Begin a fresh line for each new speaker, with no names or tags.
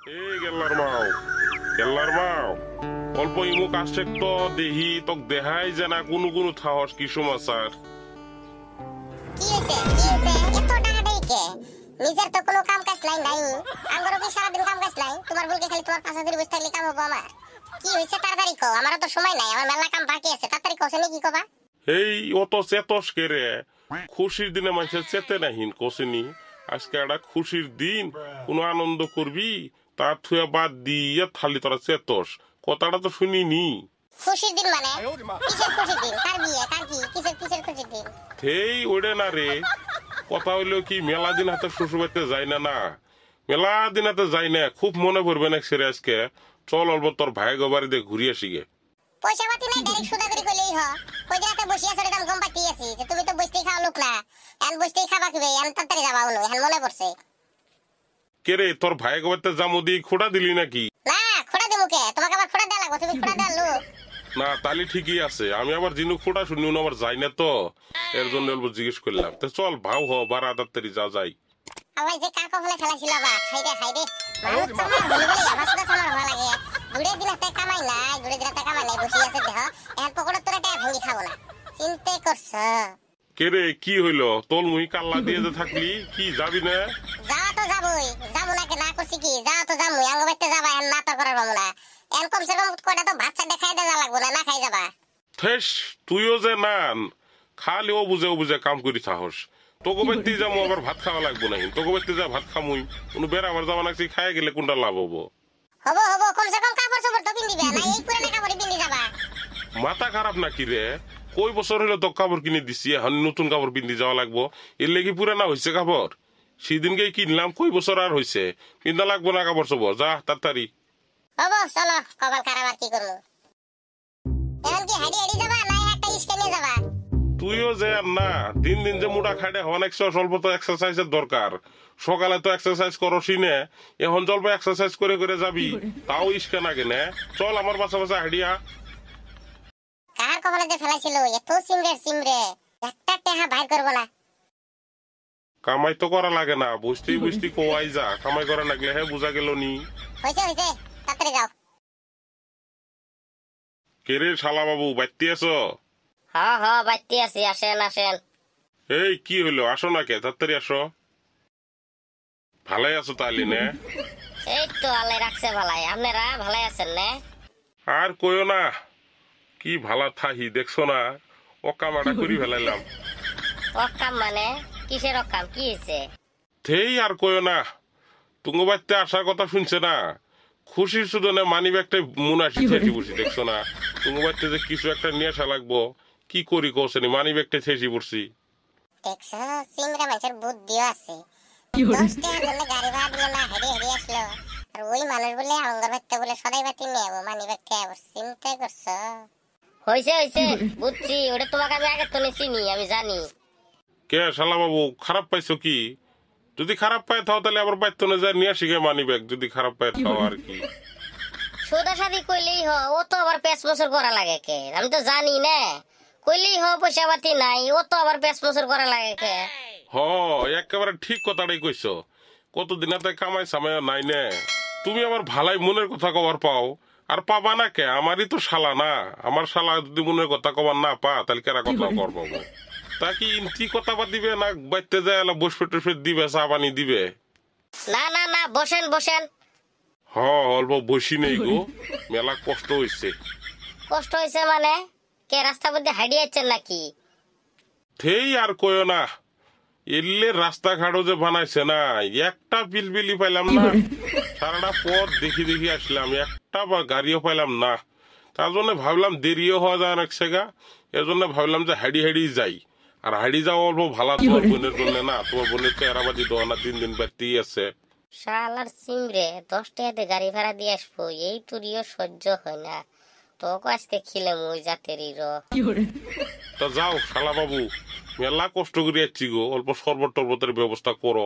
এই গেল্লার মাও অল্প ইমু কাছে তো দেহি তোক দেখাই যে না কোনো কোনো থাহস কি সমাচার
কি হইছে এত টাকাটাই কে নিজের তো কোনো কাম কাজ নাই আমগরও কি সারা দিন কাম কাজ নাই তোমার বলকে খালি তোমার পাশে ধরে বসে থাকলে কাম হবে আমার কি হইছে তাড়াতাড়ি কও আমারও তো সময় নাই আমার মেলা কাম বাকি আছে তাড়াতাড়ি কও শুনি কি কবা
এই অত চেতস কেরে খুশির দিনে মানুষের চেতে নাহিন কোসেনি আজকে একটা খুশির দিন কোনো আনন্দ করবি তার থুয়া বাদ দিয়ে থালি তোরা চেতস কথাটা তো শুনিনি
খুশির দিন মানে কিসের খুশির দিন কার বিয়ে কার কি কিসের খুশির দিন
সেই ওড়ে না রে কথা হইলো কি মেলা দিন হাতে শ্বশুর বাড়িতে যাই না মেলা দিন হাতে যাই না খুব মনে পড়বে না সেরে আজকে চল অল্প তোর ভাই বাড়িতে ঘুরে আসি গে
পয়সা পাতি নাই ডাইরেক্ট সুদা করে কইলেই হ কই রাতে বসি আছে দাম কম পাতি আছি যে তুমি তো বসতেই খাও লোক না এন বসতেই খাবা কিবে এন তাড়াতাড়ি যাবা হলো এন মনে পড়ছে
কে রে তোর ভাই বাড়িতে জামু দি খোড়া দিলি নাকি
না খোড়া দিমু কে তোমাকে আবার খোড়া দেয়া লাগবে তুমি খোড়া দেয়া লোক
না তাহলে ঠিকই আছে আমি আবার জিনু খোড়া শুনি আবার যাই না তো এর জন্য অল্প জিজ্ঞেস করলাম তো চল ভাও হ বারা তাড়াতাড়ি যাই
আল্লাহ যে কার কপালে খেলাছিল বা খাইরে মানুষ তোমার বলি বলি আমার সাথে আমার ভালো লাগে ঘুরে দিনতে কামাই নাই ঘুরে দিনতে কামাই নাই বসে আছে দেহ এখন পকড়া তোরা টাকা ভাঙি খাবো না চিন্তা করছ
কে রে কি হইলো তোল মুই কাল্লা দিয়ে যে থাকলি কি যাবি না
যাওয়া তো যাবই যাবো না কে না করছি কি যাওয়া তো যাবো আঙ্গ বাইতে যাবা এখন না তো করার বাবু না এখন কমসে কম কয়টা তো ভাত চাটে খাই দেওয়া লাগবো না খাই যাবা
থেস তুইও যে নান খালি ও বুঝে কাম করি সাহস তোকে বাইতে যাবো আবার ভাত খাওয়া লাগবো না তোকে বাইতে যা ভাত খামুই কোনো বেড়া আমার যাওয়া নাকি খাই গেলে কোনটা লাভ হবো
হবো কমসে কম কাপড় চোপড় তো পিন্দিবে না এই পুরানা কাপড় পিন্দি যাবা
মাথা খারাপ নাকি রে কই বছর হইলো তো কাপড় কিনে দিছি এখন নতুন কাপড় পিন্দি যাওয়া লাগবো এর লেগে পুরানা হয়েছে কাপড় সেদিনকে কিনলাম কই বছর আর হয়েছে পিন্দা লাগবো না কাপড় চোপড় যা তাড়াতাড়ি
হবো চলো কপাল খারাপ আর কি করবো এখন কি হাড়ি যাবা না একটা স্টেনে যাবা
তুইও যে আর না দিন যে মোটা খাটে অনেক স্বল্প তো এক্সারসাইজের দরকার সকালে তো এক্সারসাইজ করছি না এখন জল্প এক্সারসাইজ করে যাবি তাও ইস্কা না কেনে চল আমার বাসা হাঁড়িয়া
কার কপালে যে ফেলাইছিল এত সিমরে একটা টেহা বাইর করবো না
কামাই তো করা লাগে না বুঝতে কোয়াই যা কামাই করা লাগলে হ্যাঁ বুঝা গেল নি
হয়েছে তাড়াতাড়ি যাও
কেরে শালা বাবু বাইতে আছো
হ্যাঁ বাইতে আছি আসেন
এই কি হইলো আসো না কে তাড়াতাড়ি আসো ভালাই আছো তাহলে নে
এই তো আল্লাহ রাখছে ভালাই আপনারা ভালাই আছেন না
আর কইও না কি ভালা থাহি দেখছো না অকামাটা করি ফেলাইলাম
অকাম মানে কিসের অকাম কি হয়েছে
থেই আর কইও না তুমি বাড়িতে আসার কথা শুনছে না খুশির শুধু না মানি ব্যাগটা মুনাসি থেসি বসি দেখছো না তুমি বাড়িতে যে কিছু একটা নিয়ে আসা লাগবো কি করি কৌশনি মানি ব্যাগটা থেসি পড়ছি
দেখছো সিমরা মানুষের বুদ্ধিও আছে 10 টাকার জন্য গাড়ি ভাড়া দিল না হেডে আসলো আর ওই মানুষ বলে আঙ্গার বাড়িতে বলে সদাই বাতি নিয়ে যাবো মানি ব্যাগটা আবার চিন্তা করছো হয়েছে বুঝছি ওটা তোমাকে আমি আগে তো চিনি আমি জানি
কে শালা বাবু খারাপ পাইছো কি যদি খারাপ পায় থাও তাহলে আবার বাইতো না যায় নিয়ে আসি গে মানি ব্যাগ যদি খারাপ পায় থাও আর কি
সোদা সাদি কইলেই হ ও তো আবার 5 বছর করা লাগে কে আমি তো জানি না কইলেই হ পয়সা পাতি নাই ও তো আবার 5 বছর করা লাগে কে
হ একেবারে ঠিক কথাটাই কইছো কতদিন হাতে কামাই সামাই নাই নে তুমি আমার ভালাই মনের কথা কবার পাও আর পাবা না কে আমারই তো শালা না আমার শালা যদি মনের কথা কবার না পা তাহলে কেরা কথা করবো তা কি ইন্তি কথা দিবে না বাইতে যায় বসবে টসবে দিবে চা পানি দিবে
না বসেন
হ অল্প বসি নেই গো মেলা কষ্ট হইছে
মানে কে রাস্তা মধ্যে হাঁড়ি যাচ্ছেন নাকি
থেই আর কইও না এলে রাস্তাঘাটও যে বানাইছে না একটা পিলপিলি পাইলাম না সারাটা পথ দেখি আসলাম একটা বা গাড়িও পাইলাম না তার জন্য ভাবলাম দেরিও হওয়া যায় অনেক সেগা এর জন্য ভাবলাম যে হাড়ি যাই আর হাড়ি যাওয়া অল্প ভালো তোমার বোনের জন্য না তোমার বোনের তো এরাবাজি দোয়ানা দিন বাড়তেই আছে
শালার সিমরে 10 টাকাতে গাড়ি ভাড়া দিয়ে আসবো এই তুরিও সহ্য হয় না তোকে আজকে খিলাম ওই জাতেরই
তা যাও শালা বাবু মেলা কষ্ট করে যাচ্ছি গো অল্প শরবত টরবতের ব্যবস্থা করো